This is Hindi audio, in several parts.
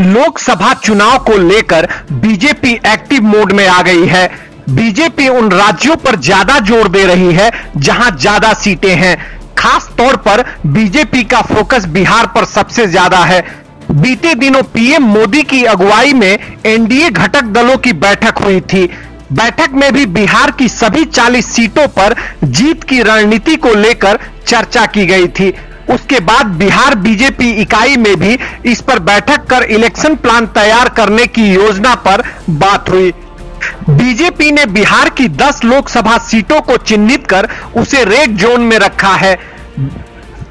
लोकसभा चुनाव को लेकर बीजेपी एक्टिव मोड में आ गई है। बीजेपी उन राज्यों पर ज्यादा जोर दे रही है जहां ज्यादा सीटें हैं। खास तौर पर बीजेपी का फोकस बिहार पर सबसे ज्यादा है। बीते दिनों पीएम मोदी की अगुवाई में एनडीए घटक दलों की बैठक हुई थी। बैठक में भी बिहार की सभी 40 सीटों पर जीत की रणनीति को लेकर चर्चा की गई थी। उसके बाद बिहार बीजेपी इकाई में भी इस पर बैठक कर इलेक्शन प्लान तैयार करने की योजना पर बात हुई। बीजेपी ने बिहार की 10 लोकसभा सीटों को चिन्हित कर उसे रेड जोन में रखा है।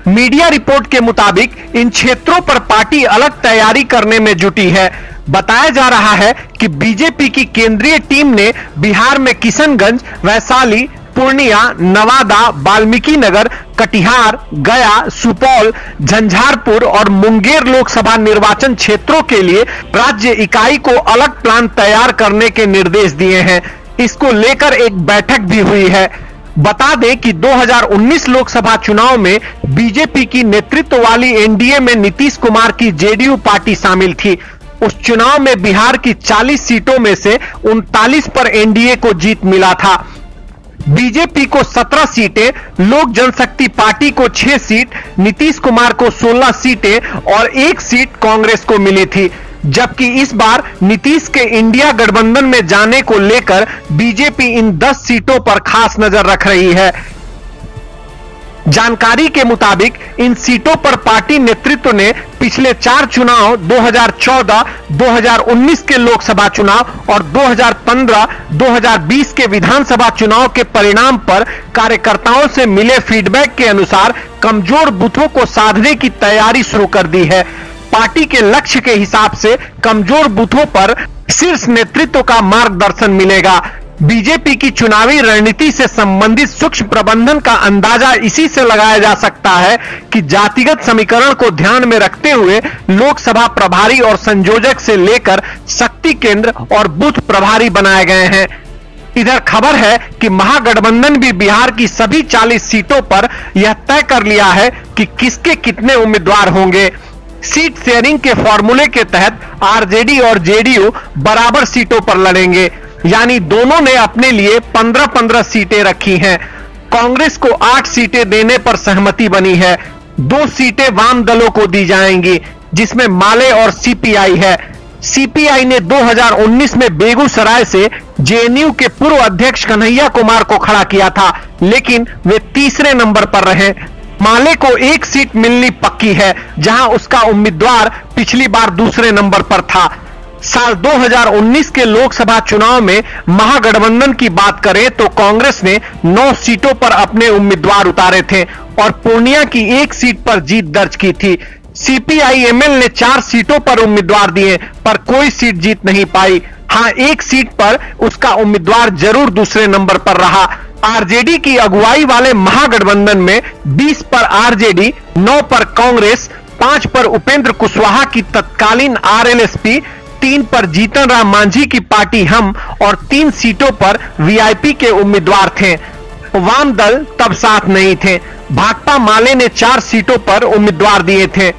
मीडिया रिपोर्ट के मुताबिक इन क्षेत्रों पर पार्टी अलग तैयारी करने में जुटी है। बताया जा रहा है कि बीजेपी की केंद्रीय टीम ने बिहार में किशनगंज, वैशाली, पूर्णिया, नवादा, वाल्मीकि नगर, कटिहार, गया, सुपौल, झंझारपुर और मुंगेर लोकसभा निर्वाचन क्षेत्रों के लिए राज्य इकाई को अलग प्लान तैयार करने के निर्देश दिए हैं। इसको लेकर एक बैठक भी हुई है। बता दें कि 2019 लोकसभा चुनाव में बीजेपी की नेतृत्व वाली एनडीए में नीतीश कुमार की जेडीयू पार्टी शामिल थी। उस चुनाव में बिहार की 40 सीटों में से 39 पर एनडीए को जीत मिला था। बीजेपी को 17 सीटें, लोक जनशक्ति पार्टी को 6 सीट, नीतीश कुमार को 16 सीटें और 1 सीट कांग्रेस को मिली थी। जबकि इस बार नीतीश के इंडिया गठबंधन में जाने को लेकर बीजेपी इन 10 सीटों पर खास नजर रख रही है। जानकारी के मुताबिक इन सीटों पर पार्टी नेतृत्व ने पिछले 4 चुनाव 2014, 2019 के लोकसभा चुनाव और 2015, 2020 के विधानसभा चुनाव के परिणाम पर कार्यकर्ताओं से मिले फीडबैक के अनुसार कमजोर बूथों को साधने की तैयारी शुरू कर दी है। पार्टी के लक्ष्य के हिसाब से कमजोर बूथों पर शीर्ष नेतृत्व का मार्गदर्शन मिलेगा। बीजेपी की चुनावी रणनीति से संबंधित सूक्ष्म प्रबंधन का अंदाजा इसी से लगाया जा सकता है कि जातिगत समीकरण को ध्यान में रखते हुए लोकसभा प्रभारी और संयोजक से लेकर शक्ति केंद्र और बूथ प्रभारी बनाए गए हैं। इधर खबर है कि महागठबंधन भी बिहार की सभी 40 सीटों पर यह तय कर लिया है कि किसके कितने उम्मीदवार होंगे। सीट शेयरिंग के फॉर्मूले के तहत आरजेडी और जेडीयू बराबर सीटों पर लड़ेंगे, यानी दोनों ने अपने लिए 15-15 सीटें रखी हैं। कांग्रेस को 8 सीटें देने पर सहमति बनी है। 2 सीटें वाम दलों को दी जाएंगी, जिसमें माले और सीपीआई है। सीपीआई ने 2019 में बेगूसराय से जेएनयू के पूर्व अध्यक्ष कन्हैया कुमार को खड़ा किया था, लेकिन वे तीसरे नंबर पर रहे। माले को 1 सीट मिलनी पक्की है, जहां उसका उम्मीदवार पिछली बार दूसरे नंबर पर था। साल 2019 के लोकसभा चुनाव में महागठबंधन की बात करें तो कांग्रेस ने 9 सीटों पर अपने उम्मीदवार उतारे थे और पूर्णिया की 1 सीट पर जीत दर्ज की थी। सीपीआई-एमएल ने 4 सीटों पर उम्मीदवार दिए, पर कोई सीट जीत नहीं पाई। हां, 1 सीट पर उसका उम्मीदवार जरूर दूसरे नंबर पर रहा। आरजेडी की अगुवाई वाले महागठबंधन में 20 पर आरजेडी, 9 पर कांग्रेस, 5 पर उपेंद्र कुशवाहा की तत्कालीन आरएलएसपी, 3 पर जीतन राम मांझी की पार्टी हम और 3 सीटों पर वीआईपी के उम्मीदवार थे। वाम दल तब साथ नहीं थे। भाकपा माले ने 4 सीटों पर उम्मीदवार दिए थे।